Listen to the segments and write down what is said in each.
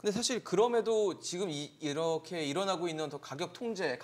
근데 사실 그럼에도 지금 이렇게 일어나고 있는 더 가격 통제,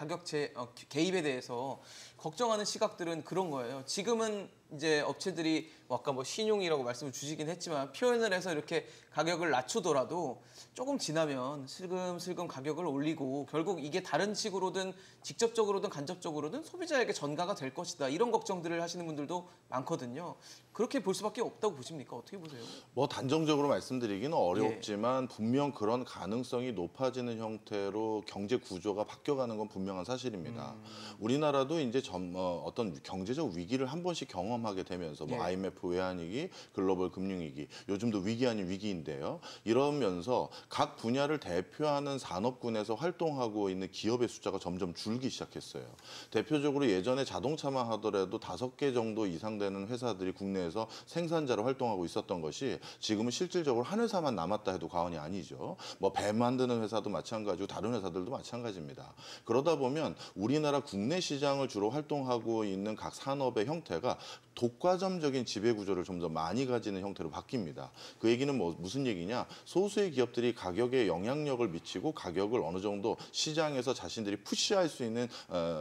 개입에 대해서 걱정하는 시각들은 그런 거예요. 지금은 이제 업체들이 아까 뭐 신용이라고 말씀을 주시긴 했지만 표현을 해서 이렇게 가격을 낮추더라도 조금 지나면 슬금슬금 가격을 올리고 결국 이게 다른 식으로든 직접적으로든 간접적으로든 소비자에게 전가가 될 것이다. 이런 걱정들을 하시는 분들도 많거든요. 그렇게 볼 수밖에 없다고 보십니까? 어떻게 보세요? 뭐 단정적으로 말씀드리기는 어렵지만 분명 그런 가능성이 높아지는 형태로 경제 구조가 바뀌어가는 건 분명한 사실입니다. 우리나라도 이제 어떤 경제적 위기를 한 번씩 경험하게 되면서 뭐 IMF 외환위기, 글로벌 금융위기, 요즘도 위기 아닌 위기인데요. 이러면서 각 분야를 대표하는 산업군에서 활동하고 있는 기업의 숫자가 점점 줄기 시작했어요. 대표적으로 예전에 자동차만 하더라도 5개 정도 이상 되는 회사들이 국내에서 생산자로 활동하고 있었던 것이 지금은 실질적으로 한 회사만 남았다 해도 과언이 아니죠. 뭐 배 만드는 회사도 마찬가지고 다른 회사들도 마찬가지입니다. 그러다 보면 우리나라 국내 시장을 주로 활동하고 있는 각 산업의 형태가 독과점적인 지배구조를 점점 많이 가지는 형태로 바뀝니다. 그 얘기는 무슨 얘기냐? 소수의 기업들이 가격에 영향력을 미치고 가격을 어느 정도 시장에서 자신들이 푸시할 수 있는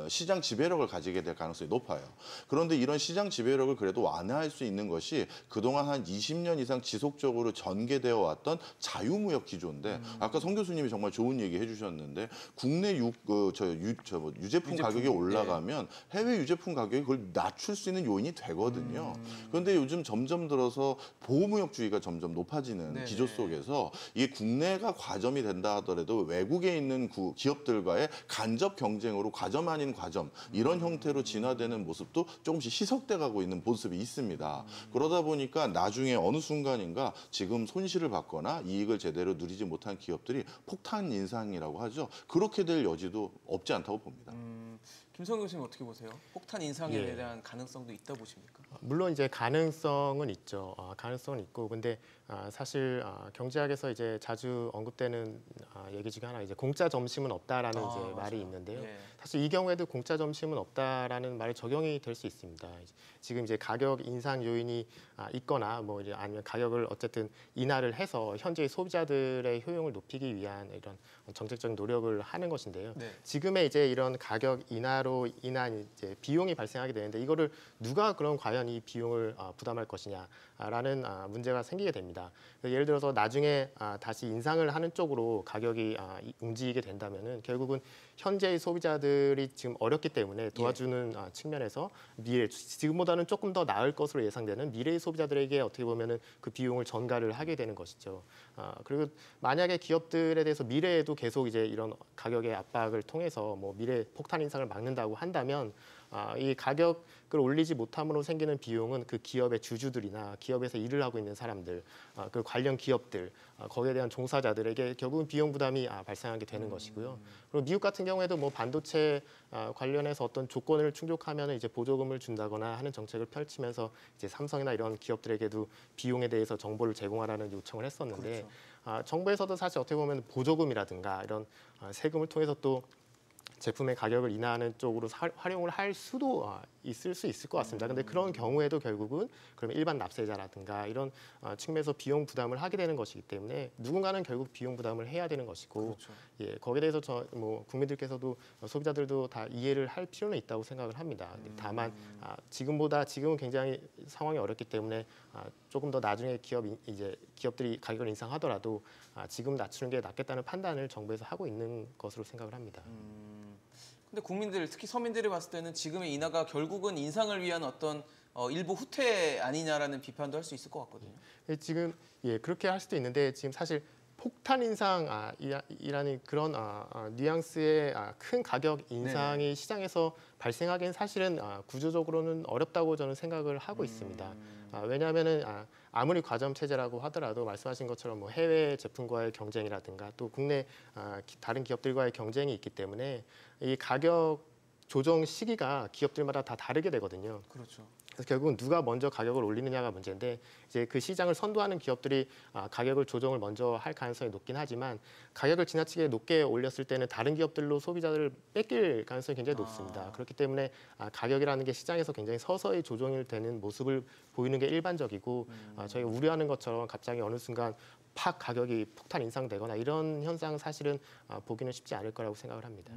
시장 지배력을 가지게 될 가능성이 높아요. 그런데 이런 시장 지배력을 그래도 완화할 수 있는 것이 그동안 한 20년 이상 지속적으로 전개되어 왔던 자유무역 기조인데 아까 성 교수님이 정말 좋은 얘기 해주셨는데 국내 유제품 가격이 올라가면 해외 유제품 가격이 그걸 낮출 수 있는 요인이 되거든요. 그런데 요즘 점점 들어서 보호무역주의가 점점 높아지는 기조 속에서 이게 국내가 과점이 된다 하더라도 외국에 있는 기업들과의 간접 경쟁으로 과점 아닌 과점 이런 형태로 진화되는 모습도 조금씩 희석돼 가고 있는 모습이 있습니다. 그러다 보니까 나중에 어느 순간인가 지금 손실을 받거나 이익을 제대로 누리지 못한 기업들이 폭탄 인상이라고 하죠. 그렇게 될 여지도 없지 않다고 봅니다. 김성 교수님 어떻게 보세요? 폭탄 인상에 대한 가능성도 있다 보십니까? 물론 이제 가능성은 있죠. 가능성은 있고, 근데 사실 경제학에서 이제 자주 언급되는 얘기 중에 하나 이제 공짜 점심은 없다라는 이제 말이 있는데요. 사실 이 경우에도 공짜 점심은 없다라는 말이 적용이 될 수 있습니다. 지금 이제 가격 인상 요인이 있거나 뭐 이제 아니면 가격을 어쨌든 인하를 해서 현재의 소비자들의 효용을 높이기 위한 이런 정책적인 노력을 하는 것인데요. 지금의 이제 이런 가격 인하로 인한 이제 비용이 발생하게 되는데 이거를 누가 그럼 과연 이 비용을 부담할 것이냐라는 문제가 생기게 됩니다. 예를 들어서 나중에 다시 인상을 하는 쪽으로 가격이 움직이게 된다면은 결국은 현재의 소비자들이 지금 어렵기 때문에 도와주는 측면에서 지금보다는 조금 더 나을 것으로 예상되는 미래의 소비자들에게 어떻게 보면은 그 비용을 전가를 하게 되는 것이죠. 그리고 만약에 기업들에 대해서 미래에도 계속 이제 이런 가격의 압박을 통해서 뭐 미래 폭탄 인상을 막는다고 한다면 이 가격을 올리지 못함으로 생기는 비용은 그 기업의 주주들이나 기업에서 일을 하고 있는 사람들, 그 관련 기업들, 거기에 대한 종사자들에게 결국은 비용 부담이 발생하게 되는 것이고요. 그리고 미국 같은 경우에도 뭐 반도체 관련해서 어떤 조건을 충족하면 이제 보조금을 준다거나 하는 정책을 펼치면서 이제 삼성이나 이런 기업들에게도 비용에 대해서 정보를 제공하라는 요청을 했었는데 정부에서도 사실 어떻게 보면 보조금이라든가 이런 세금을 통해서 또 제품의 가격을 인하하는 쪽으로 활용을 할 수도 있을 수 있을 것 같습니다. 근데 그런 경우에도 결국은 그러면 일반 납세자라든가 이런 측면에서 비용 부담을 하게 되는 것이기 때문에 누군가는 결국 비용 부담을 해야 되는 것이고 거기에 대해서 국민들께서도 소비자들도 다 이해를 할 필요는 있다고 생각을 합니다. 다만 지금은 굉장히 상황이 어렵기 때문에 조금 더 나중에 기업들이 가격을 인상하더라도 지금 낮추는 게 낫겠다는 판단을 정부에서 하고 있는 것으로 생각을 합니다. 근데 국민들, 특히 서민들이 봤을 때는 지금의 인하가 결국은 인상을 위한 어떤 일부 후퇴 아니냐라는 비판도 할 수 있을 것 같거든요. 지금 그렇게 할 수도 있는데 지금 사실 폭탄 인상이라는 그런 뉘앙스의 큰 가격 인상이 시장에서 발생하기엔 사실은 구조적으로는 어렵다고 저는 생각을 하고 있습니다. 왜냐하면은 아무리 과점 체제라고 하더라도 말씀하신 것처럼 뭐 해외 제품과의 경쟁이라든가 또 국내 다른 기업들과의 경쟁이 있기 때문에 이 가격 조정 시기가 기업들마다 다 다르게 되거든요. 그렇죠. 그래서 결국은 누가 먼저 가격을 올리느냐가 문제인데 이제 그 시장을 선도하는 기업들이 가격을 조정을 먼저 할 가능성이 높긴 하지만 가격을 지나치게 높게 올렸을 때는 다른 기업들로 소비자들을 뺏길 가능성이 굉장히 높습니다. 그렇기 때문에 가격이라는 게 시장에서 굉장히 서서히 조정이 되는 모습을 보이는 게 일반적이고 저희가 우려하는 것처럼 갑자기 어느 순간 팍 가격이 폭탄 인상되거나 이런 현상 사실은 보기는 쉽지 않을 거라고 생각을 합니다.